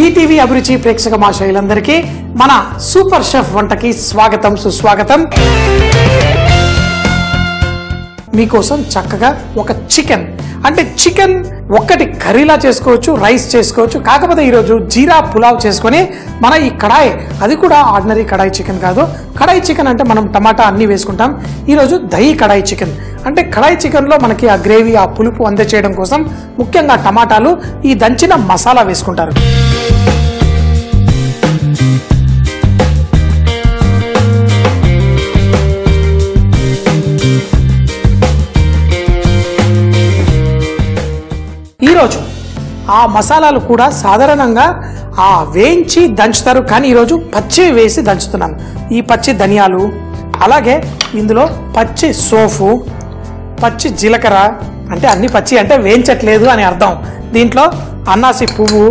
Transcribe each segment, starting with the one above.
ETV అభిరుచి ప్రేక్షక మాషైలందరికీ మన సూపర్ షెఫ్ వంటకి స్వాగతం సుస్వాగతం. మీకోసం చక్కగా ఒక చికెన్ అంటే చికెన్ ఒక్కటి కర్రీలా చేసుకోవచ్చు, రైస్ చేసుకోవచ్చు. కాకపోతే ఈరోజు జీరా పులావ్ చేసుకొని మన ఈ కడాయి, అది కూడా ఆర్డినరీ కడాయి చికెన్ కాదు. కడాయి చికెన్ అంటే మనం టమాటా అన్ని వేసుకుంటాం. ఈరోజు దహి కడాయి చికెన్ అంటే కడాయి చికెన్లో మనకి ఆ గ్రేవీ, ఆ పులుపు అందచేయడం కోసం ముఖ్యంగా టమాటాలు, ఈ దంచిన మసాలా వేసుకుంటారు. ఈరోజు ఆ మసాలాలు కూడా సాధారణంగా వేయించి దంచుతారు, కానీ ఈరోజు పచ్చి వేసి దంచుతున్నాను. ఈ పచ్చి ధనియాలు, అలాగే ఇందులో పచ్చి సోఫు, పచ్చి జీలకర్ర, అంటే అన్ని పచ్చి అంటే వేయించట్లేదు అని అర్థం. దీంట్లో అన్నాసి పువ్వు,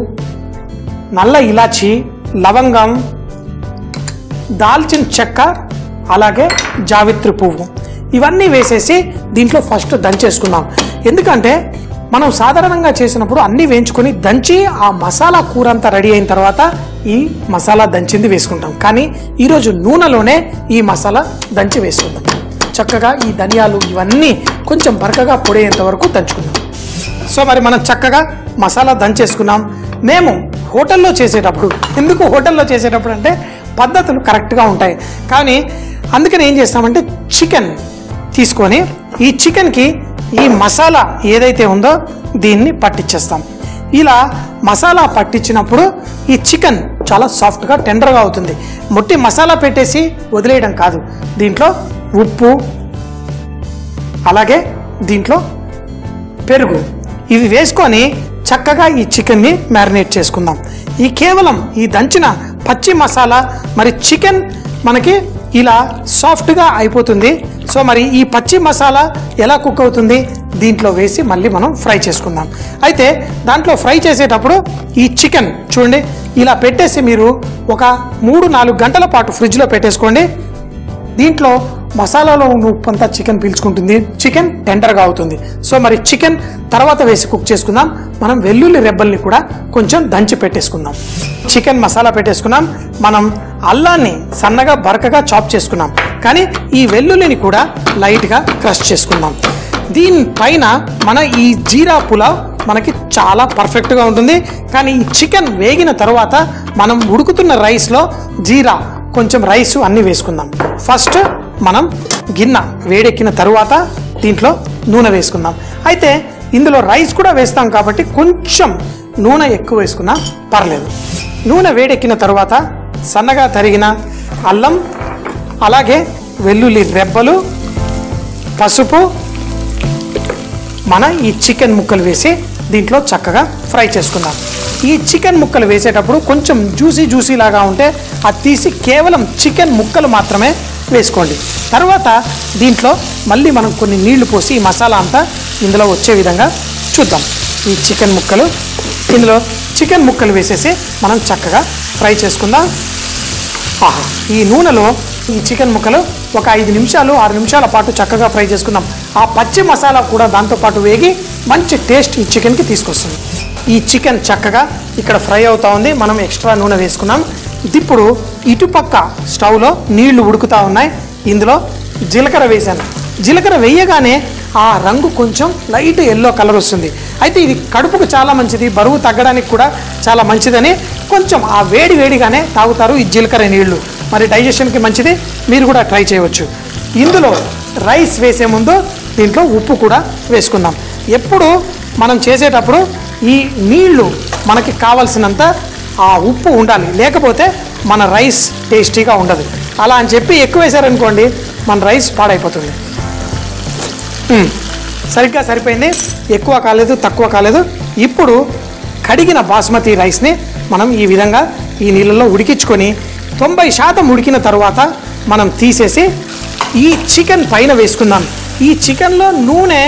నల్ల ఇలాచి, లవంగం, దాల్చిన చెక్క, అలాగే జావిత్రి పువ్వు, ఇవన్నీ వేసేసి దీంట్లో ఫస్ట్ దంచేసుకున్నాం. ఎందుకంటే మనం సాధారణంగా చేసినప్పుడు అన్నీ వేయించుకొని దంచి ఆ మసాలా కూర అంతా రెడీ అయిన తర్వాత ఈ మసాలా దంచింది వేసుకుంటాం. కానీ ఈరోజు నూనెలోనే ఈ మసాలా దంచి వేసుకుందాం. చక్కగా ఈ ధనియాలు ఇవన్నీ కొంచెం బరకగా పొడేంత వరకు దంచుకుందాం. సో మరి మనం చక్కగా మసాలా దంచేసుకున్నాం. మేము హోటల్లో చేసేటప్పుడు, ఎందుకు హోటల్లో చేసేటప్పుడు అంటే పద్ధతులు కరెక్ట్గా ఉంటాయి. కానీ అందుకని ఏం చేస్తామంటే చికెన్ తీసుకొని ఈ చికెన్కి ఈ మసాలా ఏదైతే ఉందో దీన్ని పట్టించేస్తాం. ఇలా మసాలా పట్టించినప్పుడు ఈ చికెన్ చాలా సాఫ్ట్గా టెండర్గా అవుతుంది. మొట్టి మసాలా పెట్టేసి వదిలేయడం కాదు. దీంట్లో ఉప్పు, అలాగే దీంట్లో పెరుగు, ఇవి వేసుకొని చక్కగా ఈ చికెన్ని మ్యారినేట్ చేసుకుందాం. ఈ కేవలం ఈ దంచిన పచ్చి మసాలా మరి చికెన్ మనకి ఇలా సాఫ్ట్గా అయిపోతుంది. సో మరి ఈ పచ్చి మసాలా ఎలా కుక్ అవుతుంది, దీంట్లో వేసి మళ్ళీ మనం ఫ్రై చేసుకుందాం. అయితే దాంట్లో ఫ్రై చేసేటప్పుడు ఈ చికెన్ చూడండి ఇలా పెట్టేసి మీరు ఒక 3-4 గంటల పాటు ఫ్రిడ్జ్లో పెట్టేసుకోండి. దీంట్లో మసాలాలో ఉన్న ఉప్పు అంతా చికెన్ పీల్చుకుంటుంది, చికెన్ టెండర్గా అవుతుంది. సో మరి చికెన్ తర్వాత వేసి కుక్ చేసుకుందాం. మనం వెల్లుల్లి రెబ్బల్ని కూడా కొంచెం దంచి పెట్టేసుకుందాం. చికెన్ మసాలా పెట్టేసుకున్నాం. మనం అల్లాన్ని సన్నగా బరకగా చాప్ చేసుకున్నాం, కానీ ఈ వెల్లుల్లిని కూడా లైట్గా క్రష్ చేసుకుందాం. దీనిపైన మన ఈ జీరా పులావ్ మనకి చాలా పర్ఫెక్ట్గా ఉంటుంది. కానీ ఈ చికెన్ వేగిన తర్వాత మనం ఉడుకుతున్న రైస్లో జీరా, కొంచెం రైస్ అన్నీ వేసుకుందాం. ఫస్ట్ మనం గిన్నె వేడెక్కిన తరువాత దీంట్లో నూనె వేసుకుందాం. అయితే ఇందులో రైస్ కూడా వేస్తాం కాబట్టి కొంచెం నూనె ఎక్కువ వేసుకున్నా పర్లేదు. నూనె వేడెక్కిన తర్వాత సన్నగా తరిగిన అల్లం, అలాగే వెల్లుల్లి రెబ్బలు, పసుపు, మన ఈ చికెన్ ముక్కలు వేసి దీంట్లో చక్కగా ఫ్రై చేసుకుందాం. ఈ చికెన్ ముక్కలు వేసేటప్పుడు కొంచెం జ్యూసీ లాగా ఉంటే అది తీసి కేవలం చికెన్ ముక్కలు మాత్రమే వేసుకోండి. తర్వాత దీంట్లో మళ్ళీ మనం కొన్ని నీళ్లు పోసి ఈ మసాలా అంతా ఇందులో వచ్చే విధంగా చూద్దాం. ఈ చికెన్ ముక్కలు వేసేసి మనం చక్కగా ఫ్రై చేసుకుందాం. ఈ నూనెలో ఈ చికెన్ ముక్కలు ఒక 5 నిమిషాలు 6 నిమిషాల పాటు చక్కగా ఫ్రై చేసుకున్నాం. ఆ పచ్చి మసాలా కూడా దాంతోపాటు వేగి మంచి టేస్ట్ ఈ చికెన్కి తీసుకొస్తుంది. ఈ చికెన్ చక్కగా ఇక్కడ ఫ్రై అవుతా ఉంది. మనం ఎక్స్ట్రా నూనె వేసుకున్నాం. ఇప్పుడు ఇటుపక్క స్టవ్లో నీళ్లు ఉడుకుతూ ఉన్నాయి. ఇందులో జీలకర్ర వేసాను. జీలకర్ర వేయగానే ఆ రంగు కొంచెం లైట్ ఎల్లో కలర్ వస్తుంది. అయితే ఇది కడుపుకు చాలా మంచిది, బరువు తగ్గడానికి కూడా చాలా మంచిదని కొంచెం ఆ వేడిగానే తాగుతారు ఈ జీలకర్ర నీళ్లు. మరి డైజెషన్కి మంచిది, మీరు కూడా ట్రై చేయవచ్చు. ఇందులో రైస్ వేసే ముందు దీంట్లో ఉప్పు కూడా వేసుకుందాం. ఎప్పుడు మనం చేసేటప్పుడు ఈ నీళ్లు మనకి కావలసినంత ఆ ఉప్పు ఉండాలి, లేకపోతే మన రైస్ టేస్టీగా ఉండదు. అలా అని చెప్పి ఎక్కువ వేసారనుకోండి మన రైస్ పాడైపోతుంది. సరిగ్గా సరిపోయింది, ఎక్కువ కాలేదు తక్కువ కాలేదు. ఇప్పుడు కడిగిన బాస్మతి రైస్ని మనం ఈ విధంగా ఈ నీళ్ళల్లో ఉడికించుకొని 90% ఉడికిన తర్వాత మనం తీసేసి ఈ చికెన్ పైన వేసుకుందాం. ఈ చికెన్లో నూనె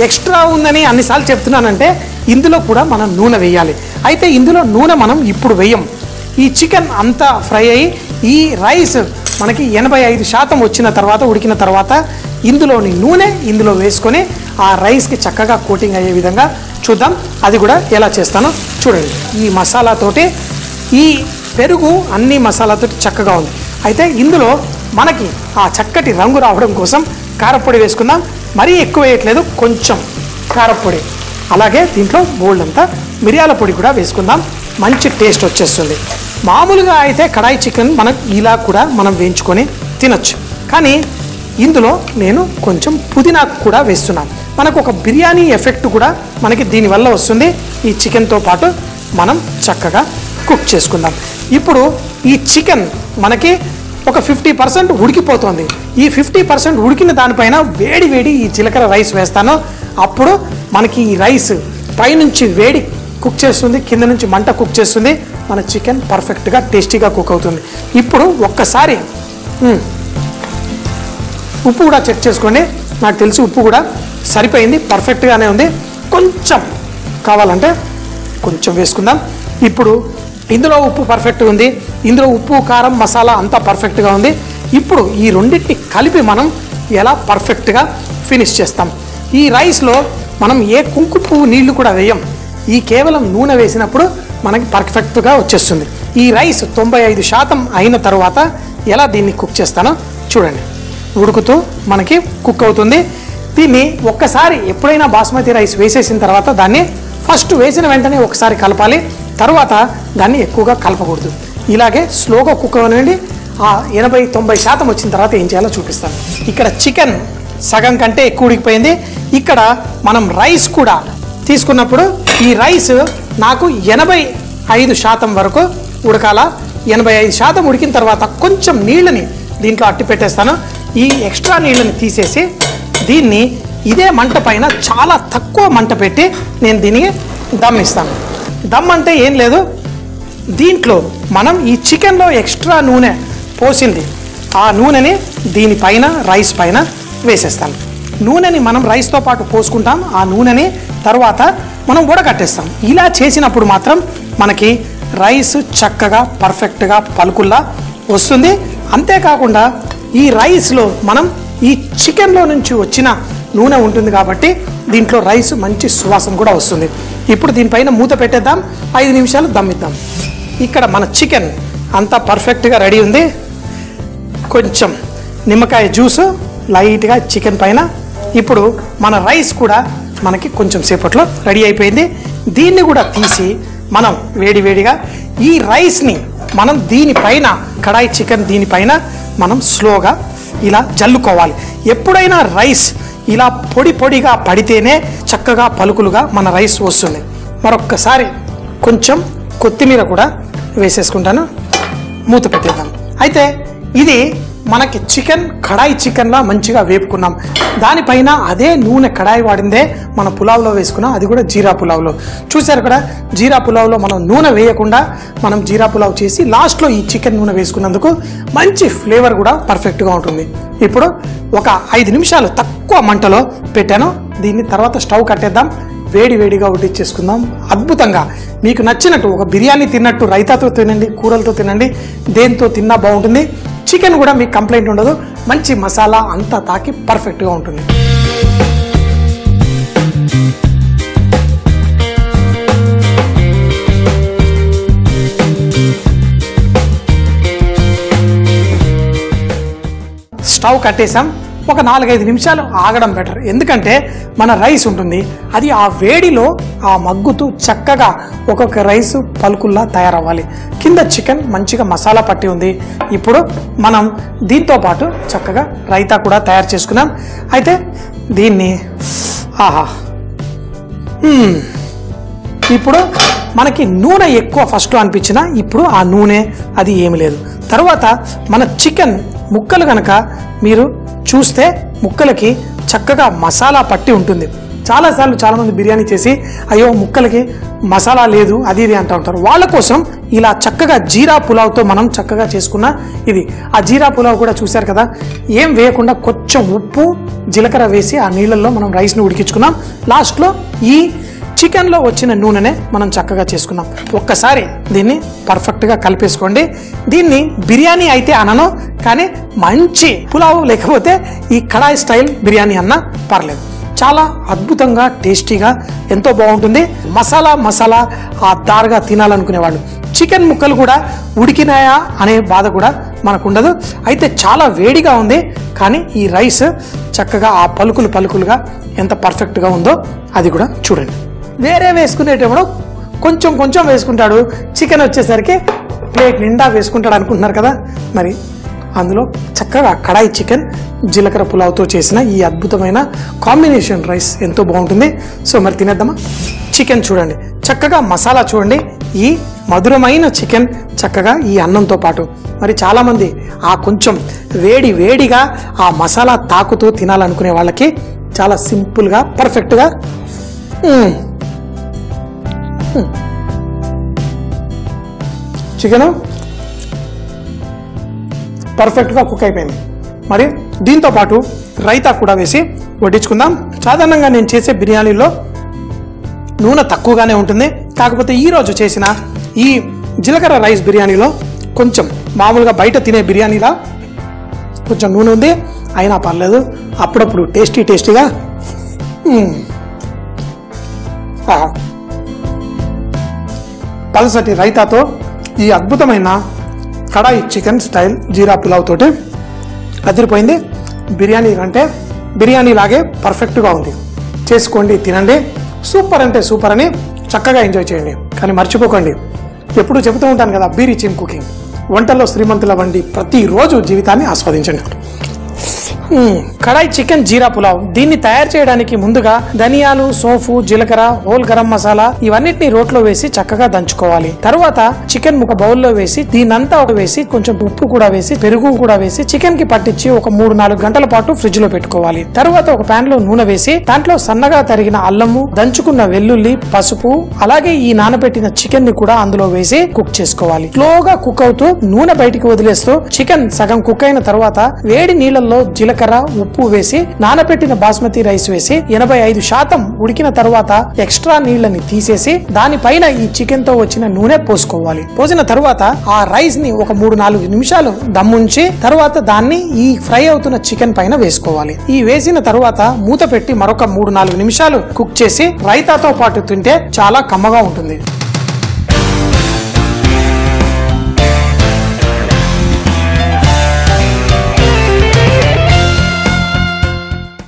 ఎక్స్ట్రా ఉందని అన్నిసార్లు చెప్తున్నానంటే ఇందులో కూడా మనం నూనె వేయాలి. అయితే ఇందులో నూనె మనం ఇప్పుడు వేయం. ఈ చికెన్ అంతా ఫ్రై అయ్యి ఈ రైస్ మనకి 85% వచ్చిన తర్వాత, ఉడికిన తర్వాత ఇందులోని నూనె ఇందులో వేసుకొని ఆ రైస్కి చక్కగా కోటింగ్ అయ్యే విధంగా చూద్దాం. అది కూడా ఎలా చేస్తానో చూడండి. ఈ మసాలాతోటి ఈ పెరుగు అన్ని మసాలాతో చక్కగా ఉంది. అయితే ఇందులో మనకి ఆ చక్కటి రంగు రావడం కోసం కారపొడి వేసుకుందాం. మరీ ఎక్కువ వేయట్లేదు, కొంచెం కారపొడి, అలాగే దీంట్లో బోల్డంతా మిరియాల పొడి కూడా వేసుకుందాం. మంచి టేస్ట్ వచ్చేస్తుంది. మామూలుగా అయితే కడాయి చికెన్ మనం ఇలా కూడా మనం వేయించుకొని తినొచ్చు, కానీ ఇందులో నేను కొంచెం పుదీనా కూడా వేస్తున్నాను. మనకు ఒక బిర్యానీ ఎఫెక్ట్ కూడా మనకి దీనివల్ల వస్తుంది. ఈ చికెన్తో పాటు మనం చక్కగా కుక్ చేసుకుందాం. ఇప్పుడు ఈ చికెన్ మనకి ఒక 50% ఉడికిపోతుంది. ఈ 50% ఉడికిన దానిపైన వేడి వేడి ఈ జీలకర్ర రైస్ వేస్తాను. అప్పుడు మనకి ఈ రైస్ పైనుంచి వేడి కుక్ చేస్తుంది, కింద నుంచి మంట కుక్ చేస్తుంది. మన చికెన్ పర్ఫెక్ట్గా టేస్టీగా కుక్ అవుతుంది. ఇప్పుడు ఒక్కసారి ఉప్పు కూడా చెక్ చేసుకోండి. నాకు తెలిసి ఉప్పు కూడా సరిపోయింది, పర్ఫెక్ట్గానే ఉంది. కొంచెం కావాలంటే కొంచెం వేసుకుందాం. ఇప్పుడు ఇందులో ఉప్పు పర్ఫెక్ట్గా ఉంది, ఇందులో ఉప్పు కారం మసాలా అంతా పర్ఫెక్ట్గా ఉంది. ఇప్పుడు ఈ రెండింటిని కలిపి మనం ఎలా పర్ఫెక్ట్గా ఫినిష్ చేస్తాం. ఈ రైస్లో మనం ఏ కుంకుమ పువ్వు నీళ్లు కూడా వేయం. ఈ కేవలం నూనె వేసినప్పుడు మనకి పర్ఫెక్ట్గా వచ్చేస్తుంది. ఈ రైస్ 95% అయిన తర్వాత ఎలా దీన్ని కుక్ చేస్తానో చూడండి. ఉడుకుతూ మనకి కుక్ అవుతుంది. దీన్ని ఒక్కసారి ఎప్పుడైనా బాస్మతి రైస్ వేసేసిన తర్వాత దాన్ని ఫస్ట్ వేసిన వెంటనే ఒకసారి కలపాలి, తర్వాత దాన్ని ఎక్కువగా కలపకూడదు. ఇలాగే స్లోగా కుక్ అవ్వనండి. ఆ 80-90% వచ్చిన తర్వాత ఏం చేయాలో చూపిస్తాను. ఇక్కడ చికెన్ సగం కంటే ఎక్కువ ఉడికిపోయింది. ఇక్కడ మనం రైస్ కూడా తీసుకున్నప్పుడు ఈ రైస్ నాకు 85% వరకు ఉడకాల. 85% ఉడికిన తర్వాత కొంచెం నీళ్ళని దీంట్లో అట్టి పెట్టేస్తాను. ఈ ఎక్స్ట్రా నీళ్ళని తీసేసి దీన్ని ఇదే మంట పైన చాలా తక్కువ మంట పెట్టి నేను దీనికి దమ్ ఇస్తాను. దమ్ అంటే ఏం లేదు, దీంట్లో మనం ఈ చికెన్లో ఎక్స్ట్రా నూనె పోసింది, ఆ నూనెని దీనిపైన రైస్ పైన వేసేస్తాను. నూనెని మనం రైస్తో పాటు పోసుకుంటాం. ఆ నూనెని తర్వాత మనం ఉడకట్టేస్తాం. ఇలా చేసినప్పుడు మాత్రం మనకి రైస్ చక్కగా పర్ఫెక్ట్గా పలుకుల్లా వస్తుంది. అంతేకాకుండా ఈ రైస్లో మనం ఈ చికెన్లో నుంచి వచ్చిన నూనె ఉంటుంది కాబట్టి దీంట్లో రైస్ మంచి సువాసన కూడా వస్తుంది. ఇప్పుడు దీనిపైన మూత పెట్టేద్దాం, 5 నిమిషాలు దమ్మిద్దాం. ఇక్కడ మన చికెన్ అంతా పర్ఫెక్ట్గా రెడీ ఉంది. కొంచెం నిమ్మకాయ జ్యూసు లైట్గా చికెన్ పైన. ఇప్పుడు మన రైస్ కూడా మనకి కొంచెం సేపట్లో రెడీ అయిపోయింది. దీన్ని కూడా తీసి మనం వేడివేడిగా ఈ రైస్ని మనం దీనిపైన కడాయి చికెన్ దీనిపైన మనం స్లోగా ఇలా జల్లుకోవాలి. ఎప్పుడైనా రైస్ ఇలా పొడి పొడిగా పడితేనే చక్కగా పలుకులుగా మన రైస్ వస్తుంది. మరొక్కసారి కొంచెం కొత్తిమీర కూడా వేసేసుకుంటాను. మూత పెట్టేద్దాం. అయితే ఇది మనకి చికెన్ కడాయి చికెన్లా మంచిగా వేపుకున్నాం. దానిపైన అదే నూనె కడాయి వాడిందే మన పులావ్లో వేసుకున్నాం, అది కూడా జీరా పులావ్లో. చూసారు కదా, జీరా పులావ్లో మనం నూనె వేయకుండా మనం జీరా పులావ్ చేసి లాస్ట్లో ఈ చికెన్ నూనె వేసుకున్నందుకు మంచి ఫ్లేవర్ కూడా పర్ఫెక్ట్గా ఉంటుంది. ఇప్పుడు ఒక 5 నిమిషాలు తక్కువ మంటలో పెట్టాను. దీన్ని తర్వాత స్టవ్ కట్టేద్దాం, వేడి వేడిగా వడ్డించేసుకుందాం. అద్భుతంగా మీకు నచ్చినట్టు ఒక బిర్యానీ తిన్నట్టు రైతాతో తినండి, కూరలతో తినండి, దేంతో తిన్నా బాగుంటుంది. చికెన్ కూడా మీకు కంప్లైంట్ ఉండదు, మంచి మసాలా అంతా తాకి పర్ఫెక్ట్గా ఉంటుంది. స్టవ్ కట్టేసాం. ఒక 4-5 నిమిషాలు ఆగడం బెటర్. ఎందుకంటే మన రైస్ ఉంటుంది, అది ఆ వేడిలో ఆ మగ్గుతూ చక్కగా ఒక్కొక్క రైస్ పలుకుల్లా తయారవ్వాలి. కింద చికెన్ మంచిగా మసాలా పట్టి ఉంది. ఇప్పుడు మనం దీంతో పాటు చక్కగా రైతా కూడా తయారు చేసుకున్నాం. అయితే దీన్ని ఇప్పుడు మనకి నూనె ఎక్కువ ఫస్ట్ అనిపించినా ఇప్పుడు ఆ నూనె అది ఏమి లేదు. తర్వాత మన చికెన్ ముక్కలు కనుక మీరు చూస్తే ముక్కలకి చక్కగా మసాలా పట్టి ఉంటుంది. చాలాసార్లు చాలామంది బిర్యానీ చేసి అయ్యో ముక్కలకి మసాలా లేదు అది ఇది అంటూ ఉంటారు. వాళ్ళ కోసం ఇలా చక్కగా జీరా పులావ్తో మనం చక్కగా చేసుకున్న ఇది. ఆ జీరా పులావ్ కూడా చూశారు కదా, ఏం వేయకుండా కొంచెం ఉప్పు జీలకర్ర వేసి ఆ నీళ్ళల్లో మనం రైస్ని ఉడికించుకున్నాం. లాస్ట్లో ఈ చికెన్లో వచ్చిన నూనెనే మనం చక్కగా చేసుకున్నాం. ఒక్కసారి దీన్ని పర్ఫెక్ట్గా కలిపేసుకోండి. దీన్ని బిర్యానీ అయితే అనను, కానీ మంచి పులావ్ లేకపోతే ఈ కడాయి స్టైల్ బిర్యానీ అన్నా పర్లేదు. చాలా అద్భుతంగా టేస్టీగా ఎంతో బాగుంటుంది. మసాలా ఆ దారుగా తినాలనుకునేవాళ్ళు చికెన్ ముక్కలు కూడా ఉడికినాయా అనే బాధ కూడా మనకు ఉండదు. అయితే చాలా వేడిగా ఉంది, కానీ ఈ రైస్ చక్కగా ఆ పలుకులుగా ఎంత పర్ఫెక్ట్గా ఉందో అది కూడా చూడండి. వేరే వేసుకునేటప్పుడు కొంచెం వేసుకుంటాడు, చికెన్ వచ్చేసరికి ప్లేట్ నిండా వేసుకుంటాడు అనుకుంటున్నారు కదా. మరి అందులో చక్కగా కడాయి చికెన్ జీలకర్ర పులావ్తో చేసిన ఈ అద్భుతమైన కాంబినేషన్ రైస్ ఎంతో బాగుంటుంది. సో మరి తినేద్దామా. చికెన్ చూడండి, చక్కగా మసాలా చూడండి, ఈ మధురమైన చికెన్ చక్కగా ఈ అన్నంతో పాటు. మరి చాలామంది ఆ కొంచెం వేడిగా ఆ మసాలా తాకుతూ తినాలనుకునే వాళ్ళకి చాలా సింపుల్గా పర్ఫెక్ట్గా చికెన్ పర్ఫెక్ట్గా కుక్ అయిపోయింది. మరి దీంతో పాటు రైతా కూడా వేసి వడ్డించుకుందాం. సాధారణంగా నేను చేసే బిర్యానీలో నూనె తక్కువగానే ఉంటుంది, కాకపోతే ఈరోజు చేసిన ఈ జీలకర్ర రైస్ బిర్యానీలో కొంచెం మామూలుగా బయట తినే బిర్యానీలా కొంచెం నూనె ఉంది, అయినా పర్లేదు. అప్పుడప్పుడు టేస్టీగా పలసటి రైతాతో ఈ అద్భుతమైన కడాయి చికెన్ స్టైల్ జీరా పులావ్ తోటి అదిరిపోయింది. బిర్యానీ అంటే బిర్యానీ లాగే పర్ఫెక్ట్గా ఉంది. చేసుకోండి, తినండి. సూపర్ అంటే సూపర్ అని చక్కగా ఎంజాయ్ చేయండి. కానీ మర్చిపోకండి, ఎప్పుడు చెబుతూ ఉంటాను కదా, బీ రిచ్ ఇన్ కుకింగ్. వంటల్లో శ్రీమంతుల వండి ప్రతిరోజు జీవితాన్ని ఆస్వాదించండి. కడాయి చికెన్ జీరా పులావ్. దీన్ని తయారు చేయడానికి ముందుగా ధనియాలు, సోంపు, జీలకర్ర, హోల్ గరం మసాలా ఇవన్నిటిని రోట్లో వేసి చక్కగా దంచుకోవాలి. తర్వాత చికెన్ ఒక బౌల్లో వేసి దీనంతా వేసి కొంచెం ఉప్పు కూడా వేసి పెరుగు కూడా వేసి చికెన్ కి పట్టించి ఒక 3-4 గంటల పాటు ఫ్రిడ్జ్ లో పెట్టుకోవాలి. తర్వాత ఒక ప్యాన్ లో నూనె వేసి దాంట్లో సన్నగా తరిగిన అల్లము, దంచుకున్న వెల్లుల్లి, పసుపు, అలాగే ఈ నానబెట్టిన చికెన్ ని కూడా అందులో వేసి కుక్ చేసుకోవాలి. స్లోగా కుక్ అవుతూ నూనె బయటికి వదిలేస్తూ చికెన్ సగం కుక్ అయిన తర్వాత వేడి నీళ్లలో జీలకర్ర, ఉప్పు వేసి నానబెట్టిన బాస్మతి రైస్ వేసి 85% ఉడికిన తర్వాత ఎక్స్ట్రా నీళ్లని తీసేసి దానిపైన ఈ చికెన్ తో వచ్చిన నూనె పోసుకోవాలి. పోసిన తర్వాత ఆ రైస్ ని ఒక 3-4 నిమిషాలు దమ్ముంచి తర్వాత దాన్ని ఈ ఫ్రై అవుతున్న చికెన్ పైన వేసుకోవాలి. ఈ వేసిన తర్వాత మూత పెట్టి మరొక 3-4 నిమిషాలు కుక్ చేసి రైతాతో పాటు తింటే చాలా కమ్మగా ఉంటుంది.